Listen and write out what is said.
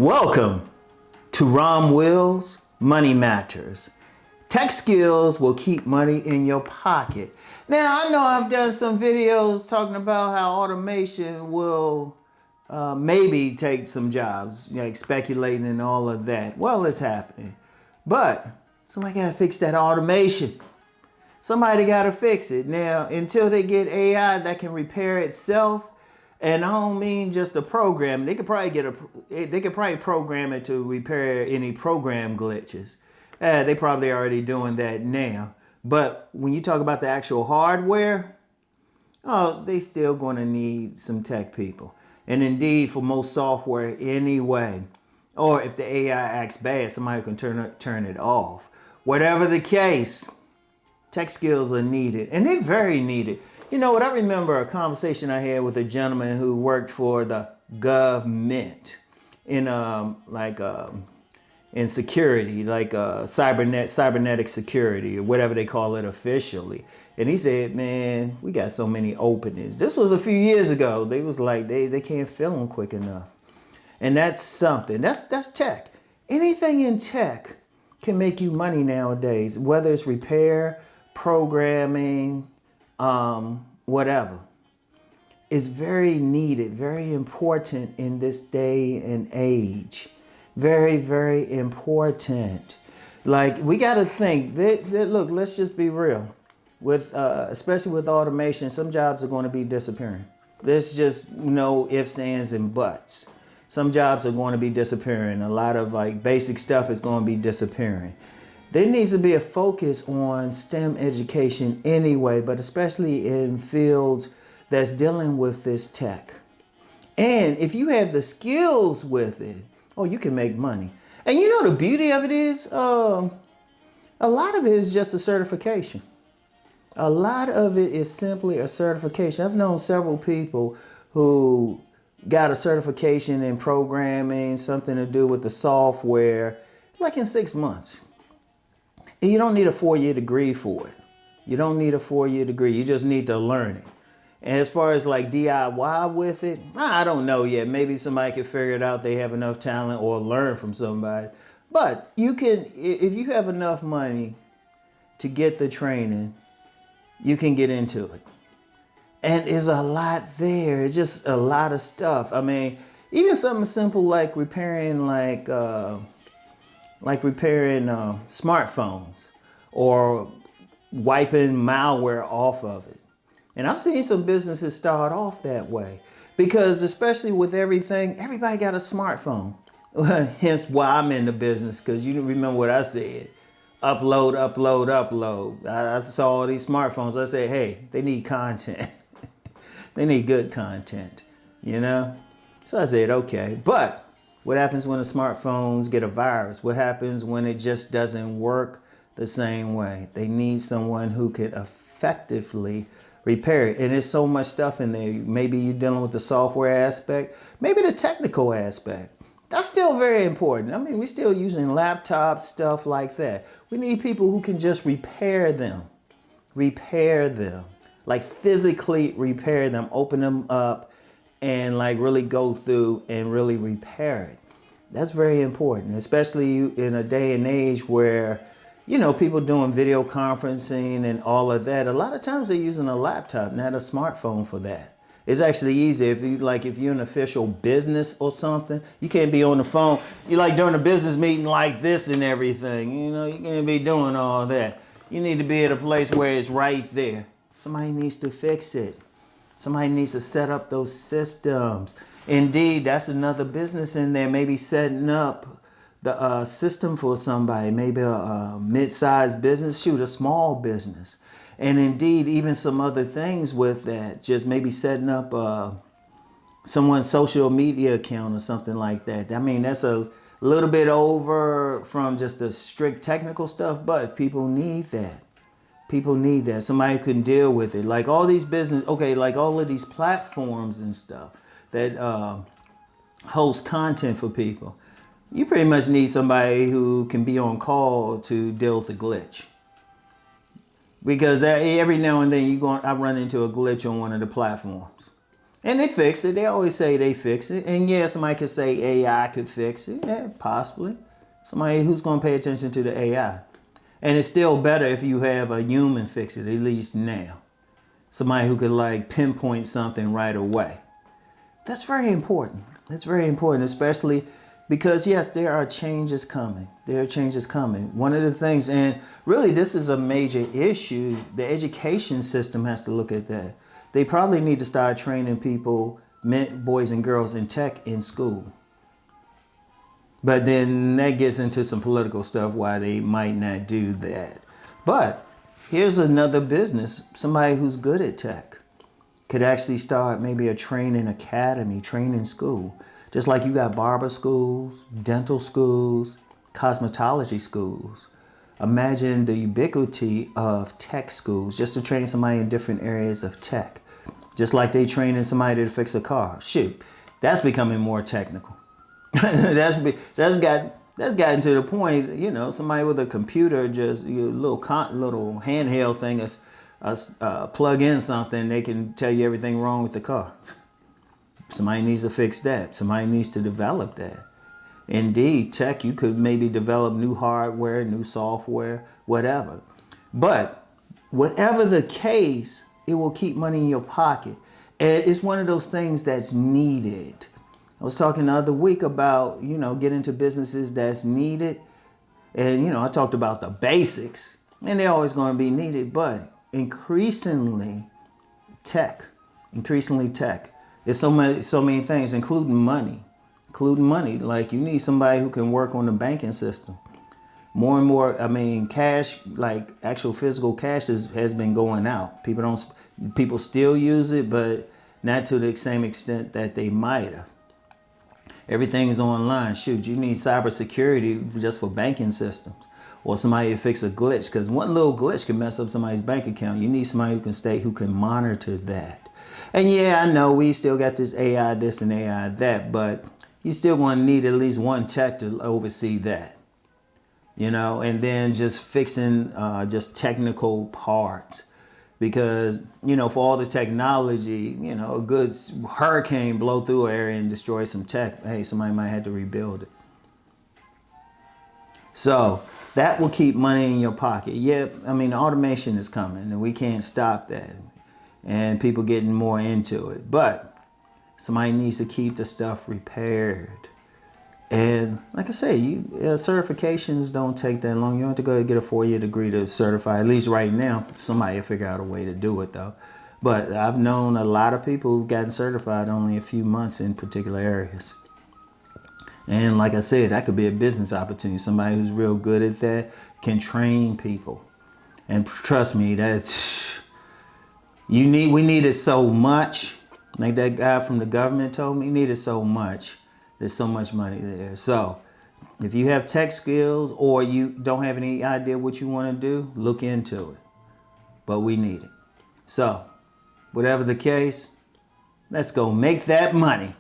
Welcome to Rom Wills Money Matters. Tech skills will keep money in your pocket. Now, I know I've done some videos talking about how automation will maybe take some jobs, like speculating and all of that. Well, it's happening. But somebody got to fix that automation. Somebody got to fix it. Now, until they get AI that can repair itself, and I don't mean just a program. They could probably program it to repair any program glitches. They probably already doing that now. But when you talk about the actual hardware, oh, they still going to need some tech people. And indeed, for most software anyway, or if the AI acts bad, somebody can turn it off. Whatever the case, tech skills are needed, and they're very needed. You know what? I remember a conversation I had with a gentleman who worked for the government in in security, like cybernetic security, or whatever they call it officially. And he said, "Man, we got so many openings." This was a few years ago. They was like they can't fill them quick enough, and that's something. That's tech. Anything in tech can make you money nowadays, whether it's repair, programming, whatever. Is very needed, very important in this day and age. Very, very important. Like, we got to think that, look, let's just be real. With especially with automation, some jobs are going to be disappearing. There's just no ifs, ands, and buts. Some jobs are going to be disappearing. A lot of like basic stuff is going to be disappearing. There needs to be a focus on STEM education anyway, but especially in fields that's dealing with this tech. And if you have the skills with it, oh, you can make money. And you know the beauty of it is, a lot of it is just a certification. A lot of it is simply a certification. I've known several people who got a certification in programming, something to do with the software, like in 6 months. And you don't need a 4-year degree for it. You don't need a 4-year degree. You just need to learn it. And as far as like DIY with it, I don't know yet. Maybe somebody can figure it out. They have enough talent or learn from somebody. But you can, if you have enough money to get the training, you can get into it. And there's a lot there. It's just a lot of stuff. I mean, even something simple like repairing smartphones or wiping malware off of it. And I've seen some businesses start off that way because especially with everything, everybody got a smartphone. Hence why I'm in the business, because you remember what I said. Upload, upload, upload. I saw all these smartphones. I said, hey, they need content. They need good content, you know? So I said, okay. But what happens when the smartphones get a virus? What happens when it just doesn't work the same way? They need someone who could effectively repair it. And there's so much stuff in there. Maybe you're dealing with the software aspect, maybe the technical aspect. That's still very important. I mean, we're still using laptops, stuff like that. We need people who can just repair them, like physically repair them, open them up, and like really go through and really repair it. That's very important, especially in a day and age where, you know, people doing video conferencing and all of that. A lot of times they're using a laptop, not a smartphone for that. It's actually easy if you're an official business or something, you can't be on the phone. You like during a business meeting like this and everything, you know, you can't be doing all that. You need to be at a place where it's right there. Somebody needs to fix it. Somebody needs to set up those systems. Indeed, that's another business in there, maybe setting up the system for somebody, maybe a mid-sized business, shoot, a small business. And indeed, even some other things with that, just maybe setting up someone's social media account or something like that. I mean, that's a little bit over from just the strict technical stuff, but people need that. People need that. Somebody who can deal with it. Like all these business, okay, like all of these platforms and stuff that host content for people. You pretty much need somebody who can be on call to deal with the glitch. Because every now and then I run into a glitch on one of the platforms. And they fix it. They always say they fix it. And yeah, somebody could say AI could fix it. Yeah, possibly. Somebody who's going to pay attention to the AI. And it's still better if you have a human fix it, at least now. Somebody who could like pinpoint something right away. That's very important. That's very important, especially because yes, there are changes coming. There are changes coming. One of the things, and really this is a major issue, the education system has to look at that. They probably need to start training people, men, boys and girls in tech in school. But then that gets into some political stuff why they might not do that. But here's another business, somebody who's good at tech could actually start maybe a training academy, training school. Just like you got barber schools, dental schools, cosmetology schools. Imagine the ubiquity of tech schools just to train somebody in different areas of tech. Just like they training somebody to fix a car. Shoot, that's becoming more technical. that's gotten to the point, you know, somebody with a computer, just little handheld thing, plug in something, they can tell you everything wrong with the car. Somebody needs to fix that. Somebody needs to develop that. Indeed, tech, you could maybe develop new hardware, new software, whatever. But whatever the case, it will keep money in your pocket. And it's one of those things that's needed. I was talking the other week about, you know, getting into businesses that's needed. And, you know, I talked about the basics, and they're always going to be needed, but increasingly tech. There's so many things, including money. Like you need somebody who can work on the banking system. More and more, I mean, cash, like actual physical cash has been going out. People still use it, but not to the same extent that they might have. Everything is online. Shoot, you need cybersecurity just for banking systems, or somebody to fix a glitch, because one little glitch can mess up somebody's bank account. You need somebody who can monitor that. And yeah, I know we still got this AI this and AI that, but you still want to need at least one tech to oversee that. You know, and then just fixing just technical parts. Because, you know, for all the technology, you know, a good hurricane blow through an area and destroy some tech, hey, somebody might have to rebuild it. So that will keep money in your pocket. Yeah, I mean, automation is coming and we can't stop that. And people getting more into it. But somebody needs to keep the stuff repaired. And like I say, certifications don't take that long. You don't have to go get a 4-year degree to certify. At least right now, somebody will figure out a way to do it though. But I've known a lot of people who've gotten certified only a few months in particular areas. And like I said, that could be a business opportunity. Somebody who's real good at that can train people. And trust me, we need it so much. Like that guy from the government told me, need it so much. There's so much money there. So if you have tech skills or you don't have any idea what you want to do, look into it. But we need it. So whatever the case, let's go make that money.